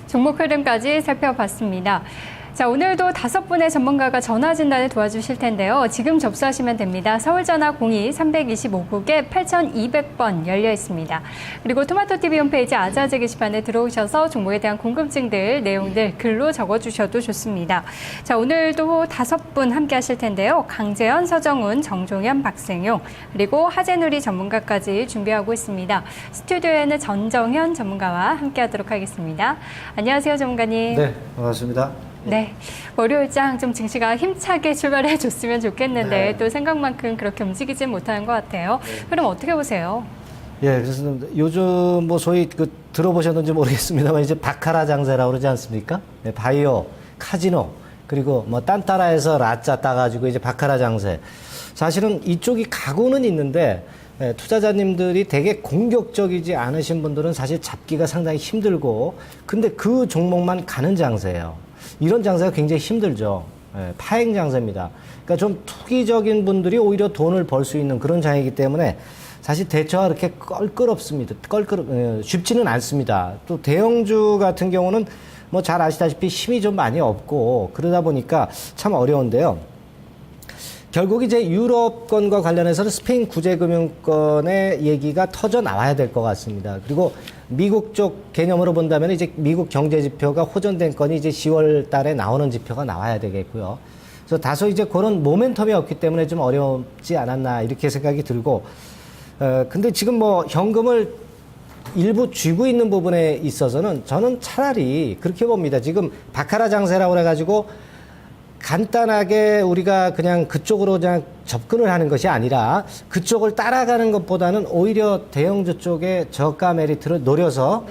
종목 흐름까지 살펴봤습니다. 자, 오늘도 5분의 전문가가 전화 진단을 도와주실 텐데요. 지금 접수하시면 됩니다. 서울전화 02-325국에 8200번 열려 있습니다. 그리고 토마토TV 홈페이지 아자아자 게시판에 들어오셔서 종목에 대한 궁금증들, 내용들 글로 적어주셔도 좋습니다. 자, 오늘도 5분 함께 하실 텐데요. 강재현, 서정훈, 정종현, 박생용, 그리고 하재누리 전문가까지 준비하고 있습니다. 스튜디오에는 전정현 전문가와 함께 하도록 하겠습니다. 안녕하세요, 전문가님. 네, 반갑습니다. 네, 월요일장 좀 증시가 힘차게 출발해 줬으면 좋겠는데 네. 또 생각만큼 그렇게 움직이지 못하는 것 같아요. 그럼 어떻게 보세요? 예, 그래서 요즘 뭐 소위 들어보셨는지 모르겠습니다만 이제 바카라 장세라고 그러지 않습니까? 네, 바이오, 카지노, 그리고 뭐 딴따라해서 라짜 따가지고 이제 바카라 장세. 사실은 이쪽이 가고는 있는데 투자자님들이 되게 공격적이지 않으신 분들은 사실 잡기가 상당히 힘들고, 근데 그 종목만 가는 장세예요. 이런 장세가 굉장히 힘들죠. 파행 장세입니다. 그러니까 좀 투기적인 분들이 오히려 돈을 벌 수 있는 그런 장이기 때문에 사실 대처가 그렇게 껄끄럽습니다. 쉽지는 않습니다. 또 대형주 같은 경우는 뭐 잘 아시다시피 힘이 좀 많이 없고 그러다 보니까 참 어려운데요. 결국 이제 유럽권과 관련해서는 스페인 구제금융권의 얘기가 터져 나와야 될 것 같습니다. 그리고 미국 쪽 개념으로 본다면 이제 미국 경제 지표가 호전된 건이 이제 10월 달에 나오는 지표가 나와야 되겠고요. 그래서 다소 이제 그런 모멘텀이 없기 때문에 좀 어렵지 않았나 이렇게 생각이 들고, 근데 지금 뭐 현금을 일부 쥐고 있는 부분에 있어서는 저는 차라리 그렇게 봅니다. 지금 바카라 장세라고 그래가지고 간단하게 우리가 그냥 그쪽으로 그냥 접근을 하는 것이 아니라 그쪽을 따라가는 것보다는 오히려 대형주 쪽에 저가 메리트를 노려서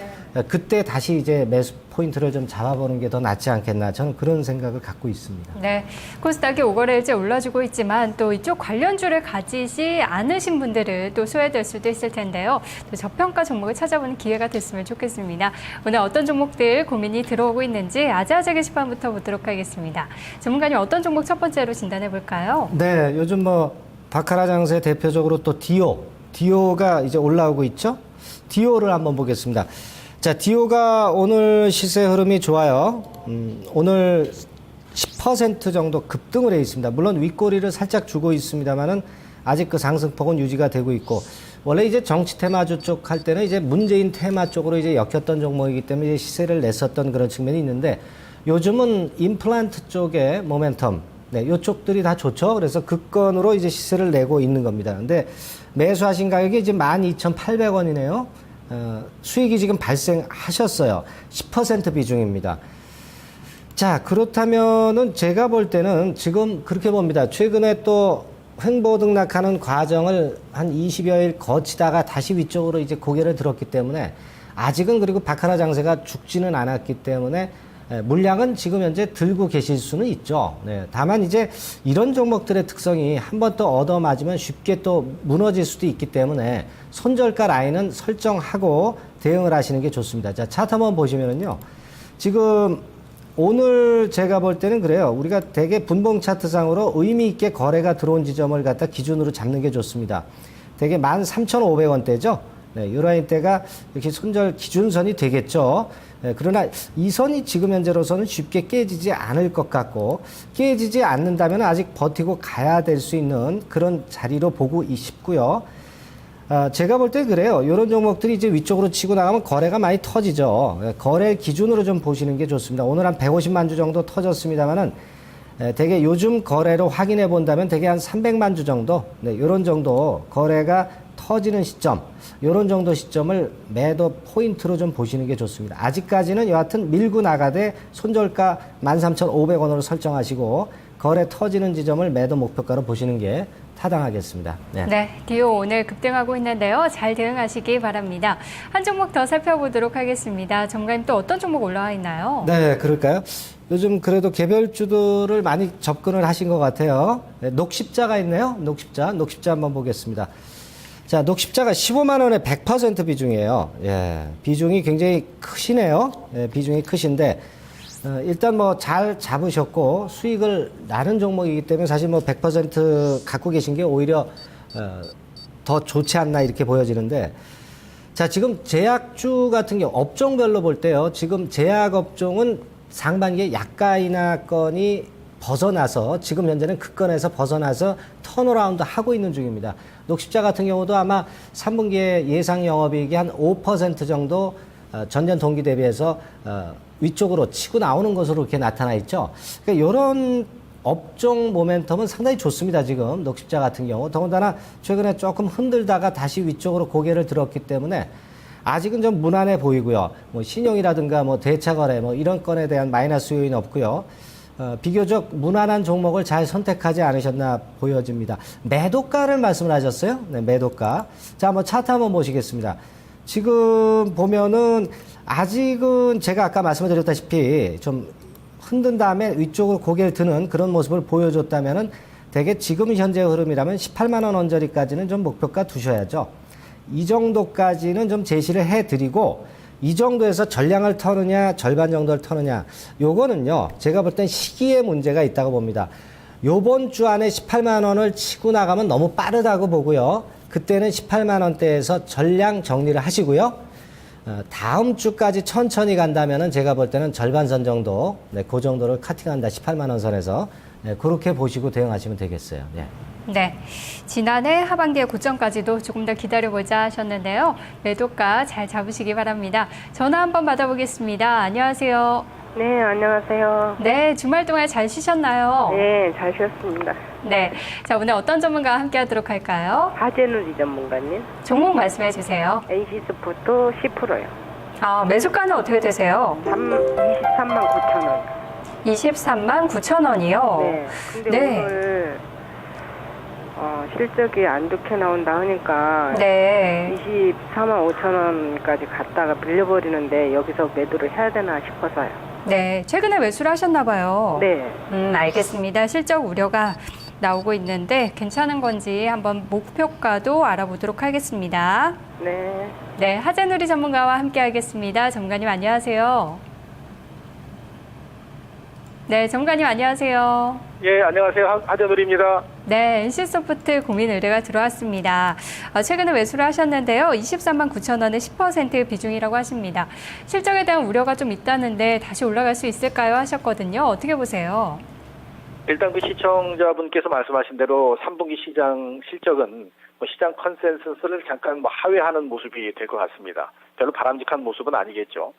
그때 다시 이제 매수 포인트를 좀 잡아보는 게 더 낫지 않겠나, 저는 그런 생각을 갖고 있습니다. 네, 코스닥이 오거래일째 올라주고 있지만 또 이쪽 관련주를 가지지 않으신 분들은 또 소외될 수도 있을 텐데요. 또 저평가 종목을 찾아보는 기회가 됐으면 좋겠습니다. 오늘 어떤 종목들 고민이 들어오고 있는지 아자아자 게시판부터 보도록 하겠습니다. 전문가님, 어떤 종목 첫 번째로 진단해 볼까요? 네, 요즘 뭐 바카라 장세 대표적으로 또 디오가 이제 올라오고 있죠. 디오를 한번 보겠습니다. 자, 디오가 오늘 시세 흐름이 좋아요. 오늘 10% 정도 급등을 해 있습니다. 물론 윗꼬리를 살짝 주고 있습니다만은 아직 그 상승폭은 유지가 되고 있고, 원래 이제 정치 테마주 쪽 할 때는 이제 문재인 테마 쪽으로 이제 엮였던 종목이기 때문에 이제 시세를 냈었던 그런 측면이 있는데, 요즘은 임플란트 쪽의 모멘텀, 네, 요쪽들이 다 좋죠. 그래서 급건으로 이제 시세를 내고 있는 겁니다. 근데 매수하신 가격이 이제 12,800원이네요. 수익이 지금 발생하셨어요. 10% 비중입니다. 자, 그렇다면은 제가 볼 때는 지금 그렇게 봅니다. 최근에 또 횡보 등락하는 과정을 한 20여일 거치다가 다시 위쪽으로 이제 고개를 들었기 때문에 아직은, 그리고 바카라 장세가 죽지는 않았기 때문에 물량은 지금 현재 들고 계실 수는 있죠. 네, 다만 이제 이런 종목들의 특성이 한 번 또 얻어맞으면 쉽게 또 무너질 수도 있기 때문에 손절가 라인은 설정하고 대응을 하시는 게 좋습니다. 자, 차트 한번 보시면은요. 지금 오늘 제가 볼 때는 그래요. 우리가 되게 분봉 차트상으로 의미 있게 거래가 들어온 지점을 갖다 기준으로 잡는 게 좋습니다. 되게 13,500원대죠. 네, 이 라인대가 이렇게 손절 기준선이 되겠죠. 네, 그러나 이 선이 지금 현재로서는 쉽게 깨지지 않을 것 같고, 깨지지 않는다면 아직 버티고 가야 될 수 있는 그런 자리로 보고 싶고요. 제가 볼 때 그래요. 이런 종목들이 이제 위쪽으로 치고 나가면 거래가 많이 터지죠. 거래 기준으로 좀 보시는 게 좋습니다. 오늘 한 150만 주 정도 터졌습니다만은 되게 요즘 거래로 확인해 본다면 되게 한 300만 주 정도, 네, 이런 정도 거래가 터지는 시점, 이런 정도 시점을 매도 포인트로 좀 보시는 게 좋습니다. 아직까지는 여하튼 밀고 나가되 손절가 13,500원으로 설정하시고 거래 터지는 지점을 매도 목표가로 보시는 게 타당하겠습니다. 네. 네, 디오 오늘 급등하고 있는데요. 잘 대응하시기 바랍니다. 한 종목 더 살펴보도록 하겠습니다. 전문가님, 또 어떤 종목 올라와 있나요? 네, 그럴까요? 요즘 그래도 개별주들을 많이 접근을 하신 것 같아요. 네, 녹십자가 있네요. 녹십자 한번 보겠습니다. 자, 녹십자가 15만 원에 100% 비중이에요. 예, 비중이 굉장히 크시네요. 예, 비중이 크신데, 일단 뭐 잘 잡으셨고 수익을 나는 종목이기 때문에 사실 뭐 100% 갖고 계신 게 오히려 더 좋지 않나 이렇게 보여지는데, 자, 지금 제약주 같은 경우 업종별로 볼 때요. 지금 제약업종은 상반기에 약가인하권이 벗어나서 지금 현재는 급건에서 벗어나서 턴어라운드 하고 있는 중입니다. 녹십자 같은 경우도 아마 3분기에 예상 영업이익이 한 5% 정도 전년 동기 대비해서 위쪽으로 치고 나오는 것으로 이렇게 나타나 있죠. 그러니까 이런 업종 모멘텀은 상당히 좋습니다. 지금 녹십자 같은 경우 더군다나 최근에 조금 흔들다가 다시 위쪽으로 고개를 들었기 때문에 아직은 좀 무난해 보이고요. 뭐 신용이라든가 뭐 대차거래 뭐 이런 건에 대한 마이너스 요인은 없고요. 비교적 무난한 종목을 잘 선택하지 않으셨나 보여집니다. 매도가를 말씀을 하셨어요? 네, 매도가. 자, 한번 차트 한번 보시겠습니다. 지금 보면은 아직은 제가 아까 말씀을 드렸다시피 좀 흔든 다음에 위쪽으로 고개를 드는 그런 모습을 보여줬다면은 대개 지금 현재 흐름이라면 18만 원 언저리까지는 좀 목표가 두셔야죠. 이 정도까지는 좀 제시를 해드리고 이 정도에서 전량을 터느냐 절반 정도를 터느냐 요거는요 제가 볼 땐 시기에 문제가 있다고 봅니다. 요번 주 안에 18만 원을 치고 나가면 너무 빠르다고 보고요. 그때는 18만 원대에서 전량 정리를 하시고요. 다음 주까지 천천히 간다면은 제가 볼 때는 절반선 정도, 네, 그 정도를 카팅한다. 18만 원 선에서 네, 그렇게 보시고 대응하시면 되겠어요. 네. 네, 지난해 하반기의 고점까지도 조금 더 기다려보자 하셨는데요. 매도가 잘 잡으시기 바랍니다. 전화 한번 받아보겠습니다. 안녕하세요. 네, 안녕하세요. 네, 주말 동안 잘 쉬셨나요? 네, 잘 쉬었습니다. 네, 자 오늘 어떤 전문가와 함께 하도록 할까요? 하재누리 전문가님, 종목 말씀해 주세요. NC스포트 10%요. 매수가는 어떻게 되세요? 23만 9천 원. 23만 9천 원이요? 네, 근데 네. 오늘 실적이 안 좋게 나온다 하니까 네. 24만 5천 원까지 갔다가 밀려버리는데 여기서 매도를 해야 되나 싶어서요. 네, 최근에 매수를 하셨나 봐요. 네, 알겠습니다. 실적 우려가 나오고 있는데 괜찮은 건지 한번 목표가도 알아보도록 하겠습니다. 네. 네, 하재누리 전문가와 함께 하겠습니다. 전문가님 안녕하세요. 네, 전문가님 안녕하세요. 예, 안녕하세요. 하재누리입니다. 네, NC소프트 고민 의뢰가 들어왔습니다. 최근에 매수를 하셨는데요. 23만 9천 원의 10% 비중이라고 하십니다. 실적에 대한 우려가 좀 있다는데 다시 올라갈 수 있을까요? 하셨거든요. 어떻게 보세요? 일단 그 시청자분께서 말씀하신 대로 3분기 시장 실적은 시장 컨센서스를 잠깐 하회하는 모습이 될 것 같습니다. 별로 바람직한 모습은 아니겠죠.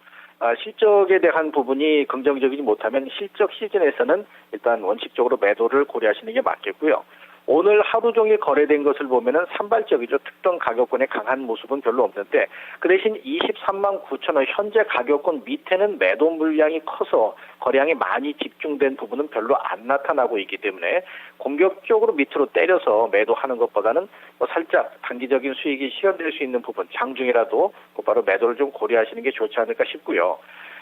실적에 대한 부분이 긍정적이지 못하면 실적 시즌에서는 일단 원칙적으로 매도를 고려하시는 게 맞겠고요. 오늘 하루 종일 거래된 것을 보면은 산발적이죠. 특정 가격권의 강한 모습은 별로 없는데 그 대신 23만 9천 원 현재 가격권 밑에는 매도 물량이 커서 거래량이 많이 집중된 부분은 별로 안 나타나고 있기 때문에 공격적으로 밑으로 때려서 매도하는 것보다는 살짝 단기적인 수익이 실현될 수 있는 부분 장중이라도 곧바로 매도를 좀 고려하시는 게 좋지 않을까 싶고요.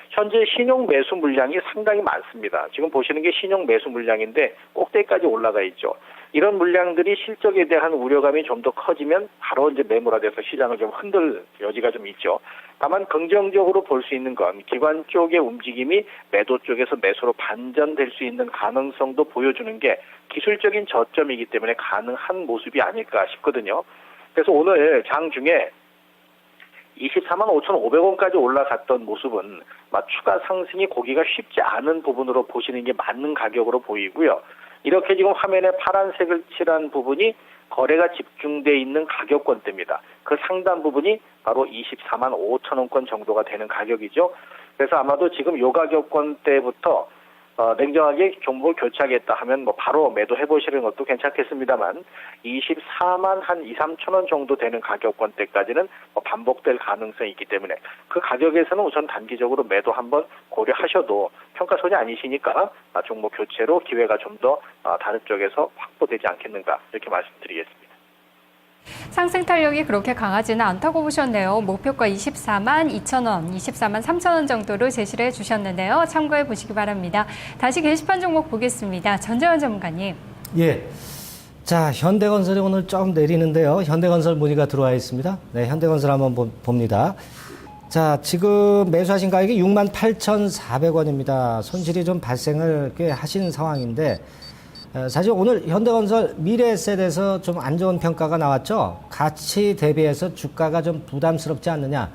현재 신용 매수 물량이 상당히 많습니다. 지금 보시는 게 신용 매수 물량인데 꼭대기까지 올라가 있죠. 이런 물량들이 실적에 대한 우려감이 좀 더 커지면 바로 이제 매물화돼서 시장을 좀 흔들 여지가 좀 있죠. 다만 긍정적으로 볼 수 있는 건 기관 쪽의 움직임이 매도 쪽에서 매수로 반전될 수 있는 가능성도 보여주는 게 기술적인 저점이기 때문에 가능한 모습이 아닐까 싶거든요. 그래서 오늘 장중에 24만 5,500원까지 올라갔던 모습은 추가 상승이 보기가 쉽지 않은 부분으로 보시는 게 맞는 가격으로 보이고요. 이렇게 지금 화면에 파란색을 칠한 부분이 거래가 집중돼 있는 가격권대입니다. 그 상단 부분이 바로 24만 5천 원권 정도가 되는 가격이죠. 그래서 아마도 지금 요 가격권대부터 냉정하게 종목을 교체하겠다 하면 바로 매도해 보시는 것도 괜찮겠습니다만 24만 한 2, 3천 원 정도 되는 가격권대까지는 반복될 가능성이 있기 때문에 그 가격에서는 우선 단기적으로 매도 한번 고려하셔도 평가손이 아니시니까 종목 교체로 기회가 좀 더 다른 쪽에서 확보되지 않겠는가 이렇게 말씀드리겠습니다. 상승 탄력이 그렇게 강하지는 않다고 보셨네요. 목표가 24만 2천 원, 24만 3천 원 정도로 제시를 해주셨는데요. 참고해 보시기 바랍니다. 다시 게시판 종목 보겠습니다. 전재원 전문가님. 예. 자, 현대건설이 오늘 좀 내리는데요. 현대건설 문의가 들어와 있습니다. 네, 현대건설 한번 봅니다. 자, 지금 매수하신 가격이 68,400원입니다. 손실이 좀 발생을 꽤 하시는 상황인데, 사실 오늘 현대건설 미래에셋에서 좀 안 좋은 평가가 나왔죠. 가치 대비해서 주가가 좀 부담스럽지 않느냐.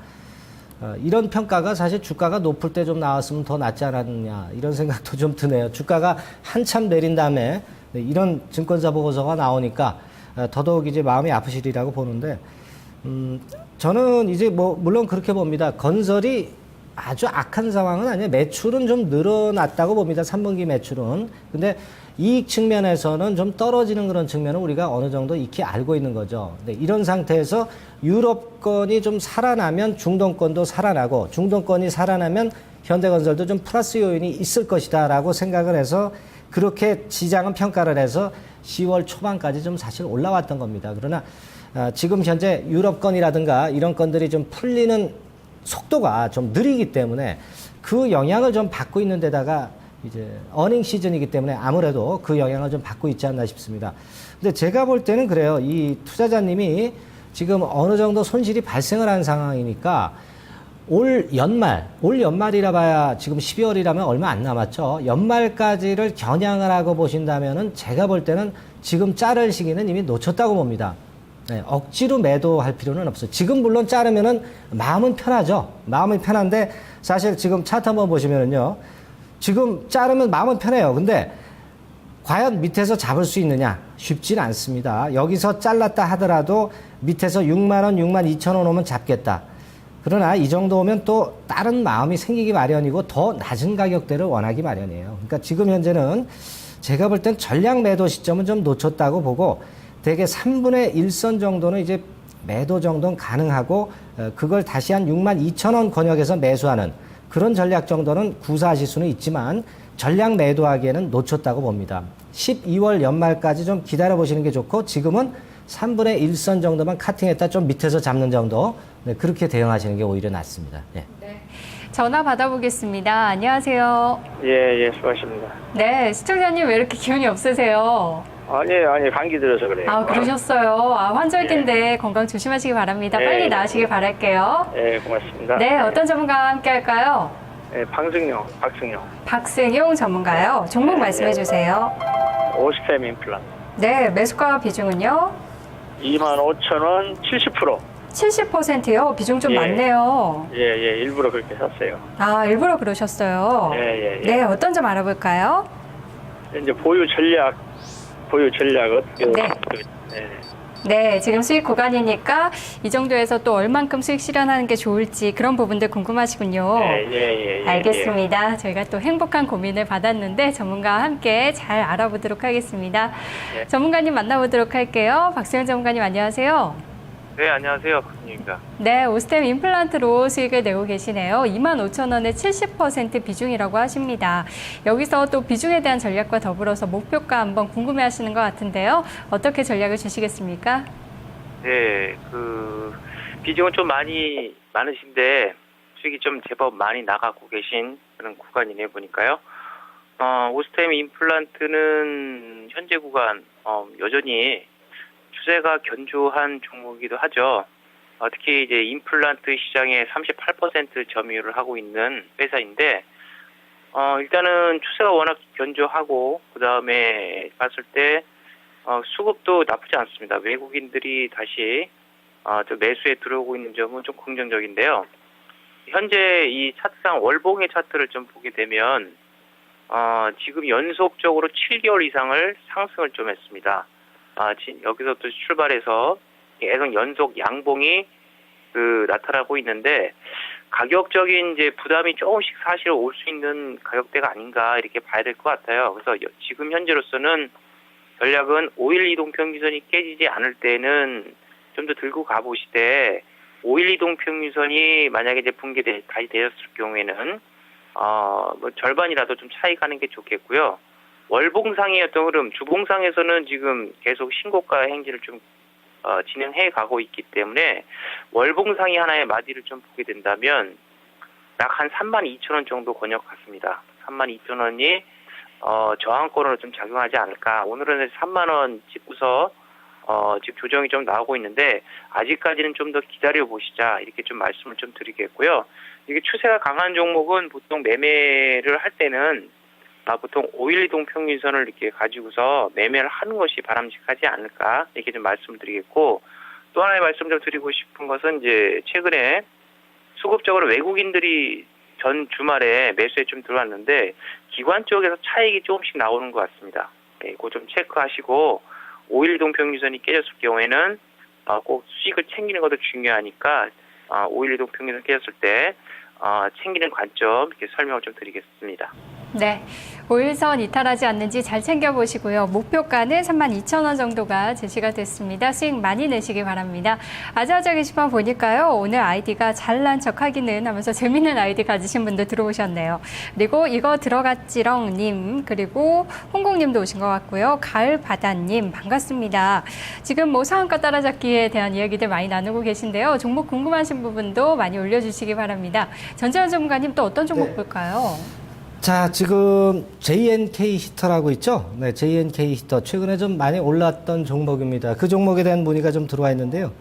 이런 평가가 사실 주가가 높을 때 좀 나왔으면 더 낫지 않았느냐. 이런 생각도 좀 드네요. 주가가 한참 내린 다음에 이런 증권사 보고서가 나오니까 더더욱 이제 마음이 아프시리라고 보는데, 저는 이제 뭐 물론 그렇게 봅니다. 건설이 아주 악한 상황은 아니에요. 매출은 좀 늘어났다고 봅니다. 3분기 매출은. 근데 이익 측면에서는 좀 떨어지는 그런 측면을 우리가 어느 정도 익히 알고 있는 거죠. 네, 이런 상태에서 유럽권이 좀 살아나면 중동권도 살아나고, 중동권이 살아나면 현대건설도 좀 플러스 요인이 있을 것이다라고 생각을 해서 그렇게 시장은 평가를 해서 10월 초반까지 좀 사실 올라왔던 겁니다. 그러나 지금 현재 유럽권이라든가 이런 건들이 좀 풀리는 속도가 좀 느리기 때문에 그 영향을 좀 받고 있는 데다가 이제 어닝 시즌이기 때문에 아무래도 그 영향을 좀 받고 있지 않나 싶습니다. 근데 제가 볼 때는 그래요. 이 투자자님이 지금 어느 정도 손실이 발생을 한 상황이니까 올 연말이라 봐야 지금 12월이라면 얼마 안 남았죠. 연말까지를 겨냥을 하고 보신다면은 제가 볼 때는 지금 자를 시기는 이미 놓쳤다고 봅니다. 네, 억지로 매도할 필요는 없어요. 지금 물론 자르면은 마음은 편하죠. 마음은 편한데 사실 지금 차트 한번 보시면은요. 지금 자르면 마음은 편해요. 근데 과연 밑에서 잡을 수 있느냐? 쉽진 않습니다. 여기서 잘랐다 하더라도 밑에서 6만 원, 6만 2천 원 오면 잡겠다. 그러나 이 정도 오면 또 다른 마음이 생기기 마련이고 더 낮은 가격대를 원하기 마련이에요. 그러니까 지금 현재는 제가 볼 땐 전량 매도 시점은 좀 놓쳤다고 보고 대개 3분의 1선 정도는 이제 매도 정도는 가능하고 그걸 다시 한 6만 2천 원 권역에서 매수하는 그런 전략 정도는 구사하실 수는 있지만 전량 매도하기에는 놓쳤다고 봅니다. 12월 연말까지 좀 기다려보시는 게 좋고 지금은 3분의 1선 정도만 카팅했다 좀 밑에서 잡는 정도 네, 그렇게 대응하시는 게 오히려 낫습니다. 네. 네. 전화 받아보겠습니다. 안녕하세요. 예, 수고하십니다. 네, 시청자님 왜 이렇게 기운이 없으세요? 아니, 감기 들어서 그래요. 아, 그러셨어요. 아, 환절기인데 건강 조심하시기 바랍니다. 빨리 나으시길 바랄게요. 예, 고맙습니다. 네, 어떤 전문가와 함께 할까요? 예, 박승용. 박승용 전문가요. 종목 말씀해 주세요. 오스템 임플란트. 네, 매수가 비중은요? 25,000원 70%. 70%요. 비중 좀 예. 많네요. 예, 일부러 그렇게 샀어요. 아, 일부러 그러셨어요. 예. 네, 어떤 점 알아볼까요? 이제 보유 전략 네. 네. 네, 지금 수익 구간이니까 이 정도에서 또 얼만큼 수익 실현하는 게 좋을지 그런 부분들 궁금하시군요. 예. 알겠습니다. 저희가 또 행복한 고민을 받았는데 전문가와 함께 잘 알아보도록 하겠습니다. 예. 전문가님 만나보도록 할게요. 박수영 전문가님 안녕하세요. 네, 안녕하세요. 박승입니다. 네, 오스템 임플란트로 수익을 내고 계시네요. 25,000원의 70% 비중이라고 하십니다. 여기서 또 비중에 대한 전략과 더불어서 목표가 한번 궁금해하시는 것 같은데요. 어떻게 전략을 주시겠습니까? 네, 비중은 좀 많으신데 수익이 좀 제법 많이 나가고 계신 그런 구간이네 보니까요. 오스템 임플란트는 현재 구간 여전히 추세가 견조한 종목이기도 하죠. 특히 이제 임플란트 시장의 38% 점유율을 하고 있는 회사인데, 일단은 추세가 워낙 견조하고, 그 다음에 봤을 때, 수급도 나쁘지 않습니다. 외국인들이 다시, 또 매수에 들어오고 있는 점은 좀 긍정적인데요. 현재 이 차트상 월봉의 차트를 좀 보게 되면, 지금 연속적으로 7개월 이상을 상승을 좀 했습니다. 여기서 또 출발해서 계속 연속 양봉이 나타나고 있는데 가격적인 이제 부담이 조금씩 사실 올 수 있는 가격대가 아닌가 이렇게 봐야 될 것 같아요. 그래서 지금 현재로서는 전략은 5일 이동 평균선이 깨지지 않을 때는 좀 더 들고 가보시되 5일 이동 평균선이 만약에 이제 다시 되었을 경우에는 뭐 절반이라도 좀 차이 가는 게 좋겠고요. 월봉상의 어떤 흐름, 주봉상에서는 지금 계속 신고가 행진을 좀 진행해 가고 있기 때문에 월봉상이 하나의 마디를 좀 보게 된다면 약 한 32,000원 정도 권역 같습니다. 32,000원이 저항권으로 좀 작용하지 않을까. 오늘은 3만원 찍고서 지금 조정이 좀 나오고 있는데 아직까지는 좀 더 기다려 보시자 이렇게 좀 말씀을 좀 드리겠고요. 이게 추세가 강한 종목은 보통 매매를 할 때는 보통 5일 이동 평균선을 이렇게 가지고서 매매를 하는 것이 바람직하지 않을까 이렇게 좀 말씀드리겠고, 또 하나의 말씀 좀 드리고 싶은 것은 이제 최근에 수급적으로 외국인들이 전 주말에 매수에 좀 들어왔는데 기관 쪽에서 차익이 조금씩 나오는 것 같습니다. 그거 좀 체크하시고 5일 이동 평균선이 깨졌을 경우에는 꼭 수익을 챙기는 것도 중요하니까 5일 이동 평균선 깨졌을 때 챙기는 관점 이렇게 설명을 좀 드리겠습니다. 네, 5일선 이탈하지 않는지 잘 챙겨보시고요. 목표가는 32,000원 정도가 제시가 됐습니다. 수익 많이 내시기 바랍니다. 아자아자 게시판 보니까요. 오늘 아이디가 잘난 척하기는 하면서 재밌는 아이디 가지신 분들 들어오셨네요. 그리고 이거 들어갔지렁님, 그리고 홍콩님도 오신 것 같고요. 가을바다님 반갑습니다. 지금 뭐 상한가 따라잡기에 대한 이야기들 많이 나누고 계신데요. 종목 궁금하신 부분도 많이 올려주시기 바랍니다. 전재현 전문가님 또 어떤 종목 볼까요? 자, 지금 JNK 히터라고 있죠? 네, JNK 히터. 최근에 좀 많이 올랐던 종목입니다. 그 종목에 대한 문의가 좀 들어와 있는데요.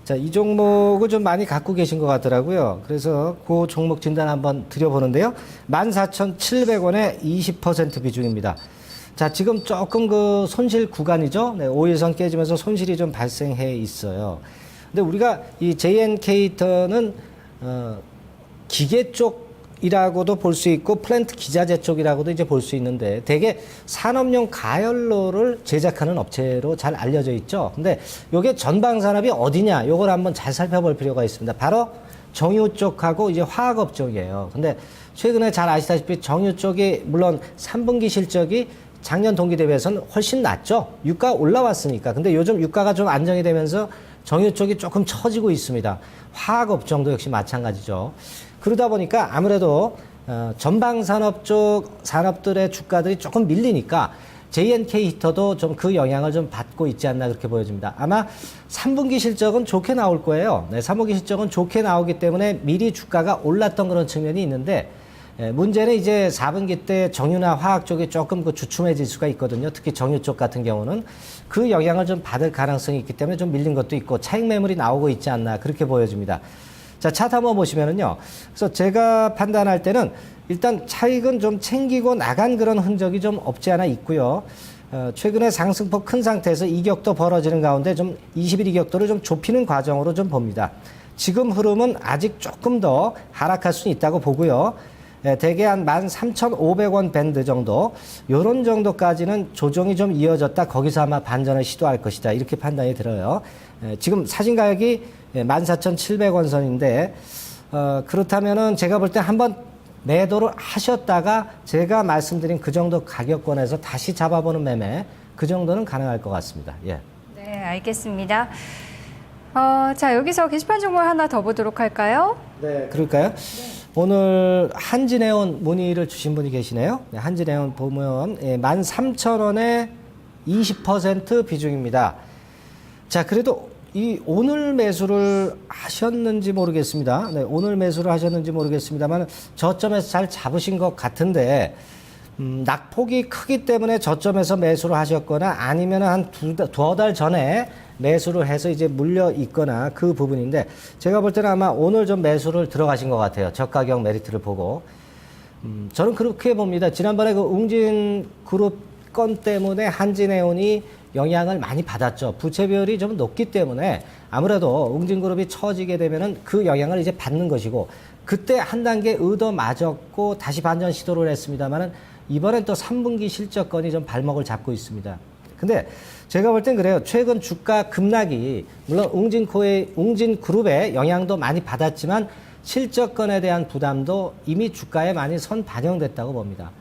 자, 이 종목을 좀 많이 갖고 계신 것 같더라고요. 그래서 그 종목 진단 한번 드려보는데요. 14,700원에 20% 비중입니다. 자, 지금 조금 그 손실 구간이죠? 네, 5일선 깨지면서 손실이 좀 발생해 있어요. 근데 우리가 이 JNK 히터는, 기계 쪽이라고도 볼 수 있고 플랜트 기자재 쪽이라고도 이제 볼 수 있는데 대개 산업용 가열로를 제작하는 업체로 잘 알려져 있죠. 근데 요게 전방 산업이 어디냐? 요걸 한번 잘 살펴볼 필요가 있습니다. 바로 정유 쪽하고 이제 화학업 쪽이에요. 근데 최근에 잘 아시다시피 정유 쪽이 물론 3분기 실적이 작년 동기 대비해서는 훨씬 낮죠. 유가 올라왔으니까. 근데 요즘 유가가 좀 안정이 되면서 정유 쪽이 조금 처지고 있습니다. 화학업 정도 역시 마찬가지죠. 그러다 보니까 아무래도 전방 산업 쪽 산업들의 주가들이 조금 밀리니까 JNK 히터도 좀 그 영향을 좀 받고 있지 않나 그렇게 보여집니다. 아마 3분기 실적은 좋게 나올 거예요. 네, 3분기 실적은 좋게 나오기 때문에 미리 주가가 올랐던 그런 측면이 있는데, 문제는 이제 4분기 때 정유나 화학 쪽이 조금 그 주춤해질 수가 있거든요. 특히 정유 쪽 같은 경우는 그 영향을 좀 받을 가능성이 있기 때문에 좀 밀린 것도 있고 차익 매물이 나오고 있지 않나 그렇게 보여집니다. 자, 차트 한번 보시면은요. 그래서 제가 판단할 때는 일단 차익은 좀 챙기고 나간 그런 흔적이 좀 없지 않아 있고요. 최근에 상승폭 큰 상태에서 이격도 벌어지는 가운데 좀 20일 이격도를 좀 좁히는 과정으로 좀 봅니다. 지금 흐름은 아직 조금 더 하락할 수는 있다고 보고요. 대개 한 13,500원 밴드 정도, 요런 정도까지는 조정이 좀 이어졌다. 거기서 아마 반전을 시도할 것이다. 이렇게 판단이 들어요. 지금 사진 가격이 14,700원 선인데, 그렇다면은 제가 볼 때 한번 매도를 하셨다가 제가 말씀드린 그 정도 가격권에서 다시 잡아보는 매매, 그 정도는 가능할 것 같습니다. 예. 네, 알겠습니다. 자, 여기서 게시판 종목 하나 더 보도록 할까요? 네. 그럴까요? 네. 오늘 한진해온 문의를 주신 분이 계시네요. 네, 한진해온 보면 13,000원에 20% 비중입니다. 자, 그래도 이 오늘 매수를 하셨는지 모르겠습니다. 네, 오늘 매수를 하셨는지 모르겠습니다만 저점에서 잘 잡으신 것 같은데, 낙폭이 크기 때문에 저점에서 매수를 하셨거나 아니면 한 두어 달 전에 매수를 해서 이제 물려 있거나 그 부분인데, 제가 볼 때는 아마 오늘 좀 매수를 들어가신 것 같아요. 저가격 메리트를 보고. 저는 그렇게 봅니다. 지난번에 그 웅진그룹 건 때문에 한진해온이 영향을 많이 받았죠. 부채비율이 좀 높기 때문에 아무래도 웅진그룹이 처지게 되면은 그 영향을 이제 받는 것이고, 그때 한 단계 의도 맞았고 다시 반전 시도를 했습니다만은 이번엔 또 3분기 실적건이 좀 발목을 잡고 있습니다. 근데 제가 볼 땐 그래요. 최근 주가 급락이 물론 웅진그룹의 영향도 많이 받았지만 실적건에 대한 부담도 이미 주가에 많이 선 반영됐다고 봅니다.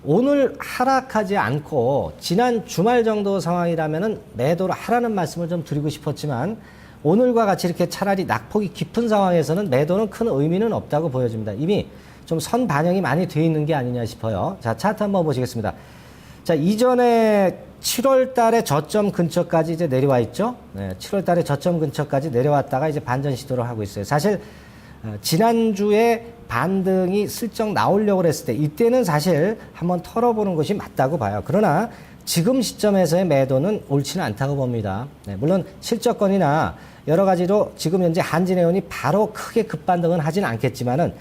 오늘 하락하지 않고 지난 주말 정도 상황이라면은 매도를 하라는 말씀을 좀 드리고 싶었지만, 오늘과 같이 이렇게 차라리 낙폭이 깊은 상황에서는 매도는 큰 의미는 없다고 보여집니다. 이미 좀 선 반영이 많이 돼 있는 게 아니냐 싶어요. 자, 차트 한번 보시겠습니다. 자, 이전에 7월 달에 저점 근처까지 이제 내려와 있죠. 네, 7월 달에 저점 근처까지 내려왔다가 이제 반전 시도를 하고 있어요. 사실 지난주에 반등이 슬쩍 나오려고 했을 때 이때는 사실 한번 털어보는 것이 맞다고 봐요. 그러나 지금 시점에서의 매도는 옳지는 않다고 봅니다. 네, 물론 실적건이나 여러 가지로 지금 현재 한진해온이 바로 크게 급반등은 하진 않겠지만은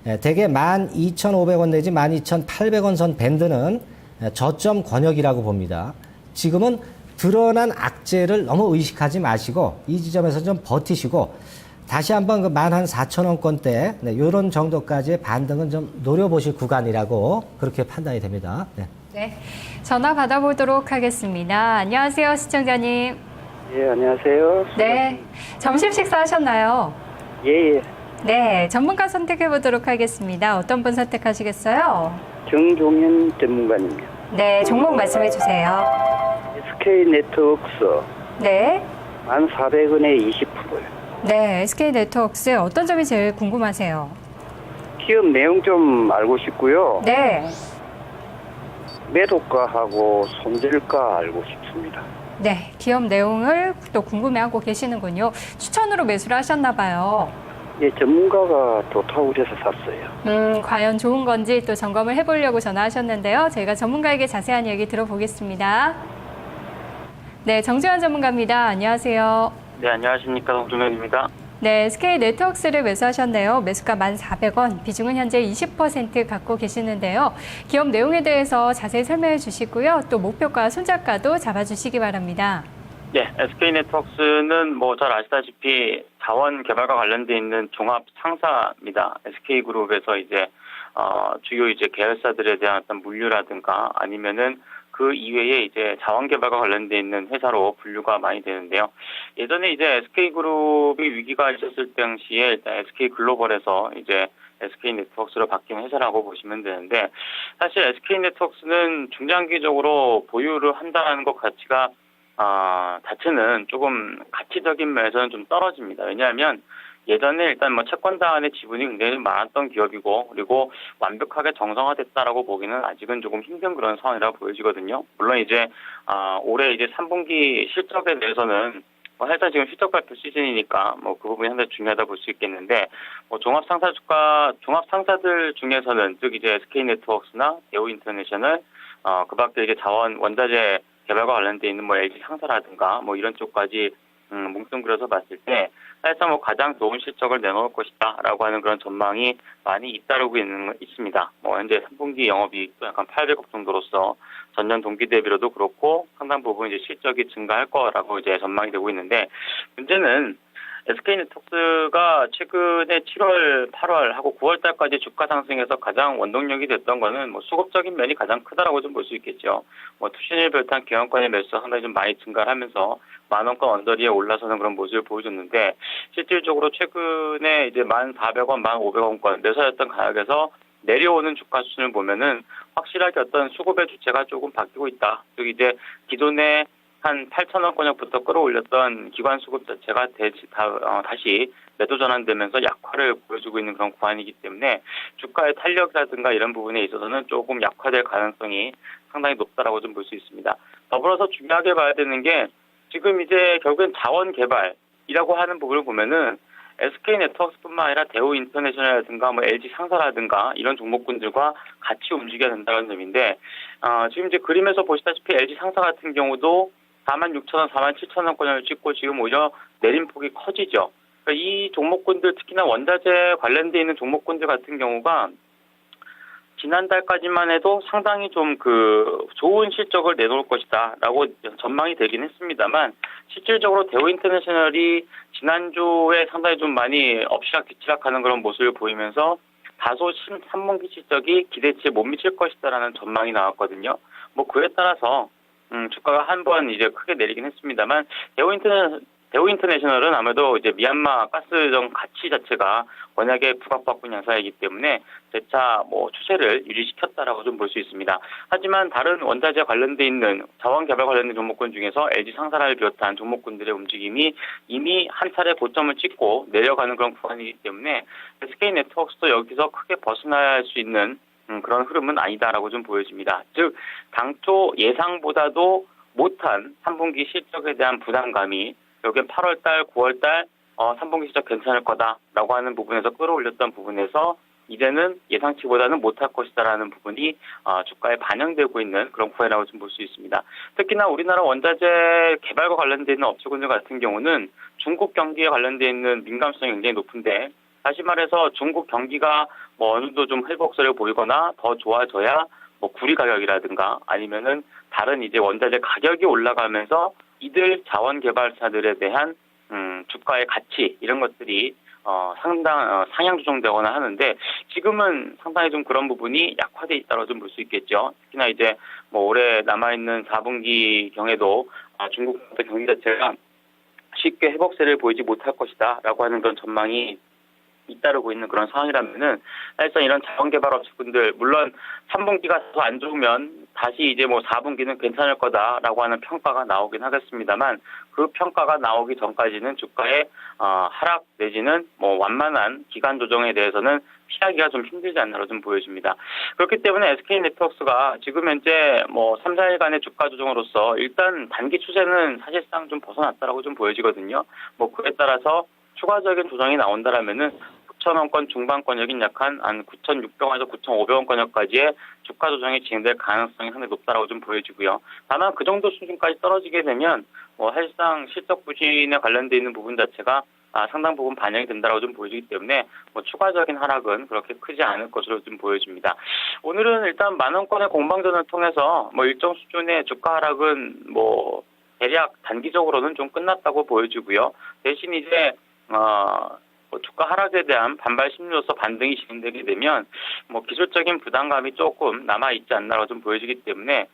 대개 12,500원 내지 12,800원 선 밴드는 저점 권역이라고 봅니다. 지금은 드러난 악재를 너무 의식하지 마시고 이 지점에서 좀 버티시고 다시 한번 그 14,000원권대 이런 정도까지의 반등은 좀 노려보실 구간이라고 그렇게 판단이 됩니다. 네. 네, 전화 받아보도록 하겠습니다. 안녕하세요, 시청자님. 예, 안녕하세요. 네, 점심 식사하셨나요? 예, 예. 네, 전문가 선택해보도록 하겠습니다. 어떤 분 선택하시겠어요? 정종현 전문가입니다. 네, 종목 말씀해 주세요. SK네트워크스 네, 1,400원에 20%요. 네, SK네트워크스 어떤 점이 제일 궁금하세요? 기업 내용 좀 알고 싶고요. 네, 매도가하고 손절가 알고 싶습니다. 네, 기업 내용을 또 궁금해하고 계시는군요. 추천으로 매수를 하셨나 봐요. 예, 전문가가 좋다고 그래서 샀어요. 과연 좋은 건지 또 점검을 해보려고 전화하셨는데요. 저희가 전문가에게 자세한 얘기 들어보겠습니다. 네, 정지환 전문가입니다. 안녕하세요. 네, 안녕하십니까. 홍준현입니다. 네, SK네트워크스를 매수하셨네요. 매수가 1,400원, 비중은 현재 20% 갖고 계시는데요. 기업 내용에 대해서 자세히 설명해 주시고요. 또 목표가 손절가도 잡아주시기 바랍니다. 네, SK네트워크스는 뭐 잘 아시다시피 자원 개발과 관련돼 있는 종합 상사입니다. SK그룹에서 이제 주요 이제 계열사들에 대한 어떤 물류라든가 아니면은 그 이외에 이제 자원 개발과 관련돼 있는 회사로 분류가 많이 되는데요. 예전에 이제 SK그룹이 위기가 있었을 당시에 일단 SK글로벌에서 이제 SK네트워크스로 바뀐 회사라고 보시면 되는데, 사실 SK네트워크스는 중장기적으로 보유를 한다는 것 자체는 조금 가치적인 면에서는 좀 떨어집니다. 왜냐하면 예전에 일단 뭐 채권단의 지분이 굉장히 많았던 기업이고, 그리고 완벽하게 정상화됐다라고 보기는 아직은 조금 힘든 그런 상황이라 보여지거든요. 물론 이제 올해 이제 3분기 실적에 대해서는 일단 지금 실적 발표 시즌이니까 뭐 그 부분이 상당히 중요하다 볼 수 있겠는데, 뭐 종합 상사들 중에서는 즉 이제 SK네트워크스나 대우인터내셔널, 그밖에 이제 자원 원자재 개발과 관련돼 있는 뭐 LG 상사라든가 뭐 이런 쪽까지 뭉뚱그려서 봤을 때 사실상 뭐 가장 좋은 실적을 내놓을 것이다라고 하는 그런 전망이 많이 잇따르고 있습니다. 뭐 현재 3분기 영업이익도 약간 800억 정도로서 전년 동기 대비로도 그렇고 상당 부분 이제 실적이 증가할 거라고 이제 전망이 되고 있는데, 문제는 SK네트워크스가 최근에 7월, 8월 하고 9월 달까지 주가 상승에서 가장 원동력이 됐던 거는 뭐 수급적인 면이 가장 크다라고 좀 볼 수 있겠죠. 뭐 투신일 별탄 경영권의 매수가 상당히 좀 많이 증가하면서 만원권 언저리에 올라서는 그런 모습을 보여줬는데, 실질적으로 최근에 이제 1,400원, 1,500원권 매수하였던 가격에서 내려오는 주가 수준을 보면은 확실하게 어떤 수급의 주체가 조금 바뀌고 있다. 즉 이제 기존에 한 8,000원권역부터 끌어올렸던 기관 수급 자체가 다시 매도 전환되면서 약화를 보여주고 있는 그런 구간이기 때문에 주가의 탄력이라든가 이런 부분에 있어서는 조금 약화될 가능성이 상당히 높다라고 좀 볼 수 있습니다. 더불어서 중요하게 봐야 되는 게 지금 이제 결국엔 자원 개발이라고 하는 부분을 보면은 SK네트워크스뿐만 아니라 대우인터내셔널이라든가 뭐 LG 상사라든가 이런 종목군들과 같이 움직여야 된다는 점인데, 지금 이제 그림에서 보시다시피 LG 상사 같은 경우도 46,000원, 47,000원권을 찍고 지금 오히려 내림폭이 커지죠. 그러니까 이 종목군들, 특히나 원자재 관련돼 있는 종목군들 같은 경우가 지난달까지만 해도 상당히 좀 좋은 실적을 내놓을 것이다라고 전망이 되긴 했습니다만, 실질적으로 대우인터내셔널이 지난주에 상당히 좀 많이 엎치락뒤치락하는 그런 모습을 보이면서 다소 3분기 실적이 기대치에 못 미칠 것이다라는 전망이 나왔거든요. 뭐 그에 따라서 주가가 한번 이제 크게 내리긴 했습니다만, 대우인터내셔널은 아무래도 이제 미얀마 가스정 가치 자체가 워낙에 부각받고 있는 양상이기 때문에 재차 뭐 추세를 유지시켰다라고 좀 볼 수 있습니다. 하지만 다른 원자재 관련돼 있는 자원 개발 관련된 종목군 중에서 LG 상사를 비롯한 종목군들의 움직임이 이미 한 차례 고점을 찍고 내려가는 그런 구간이기 때문에 SK네트워크스도 여기서 크게 벗어날 수 있는 그런 흐름은 아니다라고 좀 보여집니다. 즉 당초 예상보다도 못한 3분기 실적에 대한 부담감이 여기엔 8월달, 9월달 3분기 실적 괜찮을 거다라고 하는 부분에서 끌어올렸던 부분에서 이제는 예상치보다는 못할 것이다라는 부분이 주가에 반영되고 있는 그런 구간이라고 좀 볼 수 있습니다. 특히나 우리나라 원자재 개발과 관련되어 있는 업체군들 같은 경우는 중국 경기에 관련되어 있는 민감성이 굉장히 높은데, 다시 말해서 중국 경기가 뭐 어느 정도 좀 회복세를 보이거나 더 좋아져야 뭐 구리 가격이라든가 아니면은 다른 이제 원자재 가격이 올라가면서 이들 자원 개발사들에 대한 주가의 가치 이런 것들이 상향 조정되거나 하는데 지금은 상당히 좀 그런 부분이 약화돼 있다고 좀 볼 수 있겠죠. 특히나 이제 뭐 올해 남아 있는 4분기 경에도 중국 경기 자체가 쉽게 회복세를 보이지 못할 것이다라고 하는 그런 전망이 잇따르고 있는 그런 상황이라면은 사실상 이런 자원개발업체분들 물론 3분기가 더 안 좋으면 다시 이제 뭐 4분기는 괜찮을 거다라고 하는 평가가 나오긴 하겠습니다만 그 평가가 나오기 전까지는 주가의 하락 내지는 뭐 완만한 기간 조정에 대해서는 피하기가 좀 힘들지 않나로 좀 보여집니다. 그렇기 때문에 SK네트워크스가 지금 현재 뭐 3, 4일간의 주가 조정으로서 일단 단기 추세는 사실상 좀 벗어났다라고 좀 보여지거든요. 뭐 그에 따라서 추가적인 조정이 나온다라면은 9,000원권 중반권역인 약 한 9,600원에서 9,500원권역까지의 주가 조정이 진행될 가능성이 상당히 높다라고 좀 보여지고요. 다만 그 정도 수준까지 떨어지게 되면 뭐 사실상 실적 부진에 관련돼 있는 부분 자체가 상당 부분 반영이 된다라고 좀 보여지기 때문에 뭐 추가적인 하락은 그렇게 크지 않을 것으로 좀 보여집니다. 오늘은 일단 10,000원권의 공방전을 통해서 뭐 일정 수준의 주가 하락은 뭐 대략 단기적으로는 좀 끝났다고 보여지고요. 대신 이제 주가 하락에 대한 반발 심리로서 반등이 진행되게 되면 뭐 기술적인 부담감이 조금 남아 있지 않나라고 좀 보여지기 때문에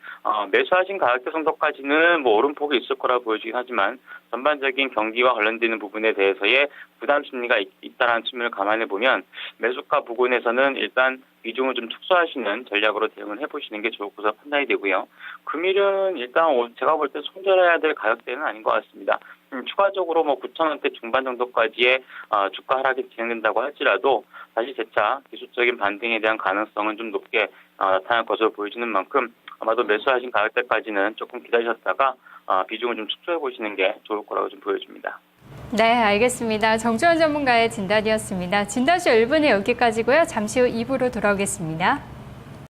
매수하신 가격대 정도까지는 뭐 오름폭이 있을 거라 보여지긴 하지만 전반적인 경기와 관련되는 부분에 대해서의 부담 심리가 있다는 측면을 감안해 보면 매수가 부근에서는 일단 비중을 좀 축소하시는 전략으로 대응을 해보시는 게 좋을 것으로 판단이 되고요. 금일은 일단 제가 볼 때 손절해야 될 가격대는 아닌 것 같습니다. 추가적으로 뭐 9,000원대 중반 정도까지의 주가 하락이 진행된다고 할지라도 다시 재차 기술적인 반등에 대한 가능성은 좀 높게 나타날 것으로 보여지는 만큼 아마도 매수하신 가격대까지는 조금 기다리셨다가 비중을 좀 축소해 보시는 게 좋을 거라고 좀 보여집니다. 네, 알겠습니다. 정주원 전문가의 진단이었습니다. 진단쇼 1부는 여기까지고요. 잠시 후 2부로 돌아오겠습니다.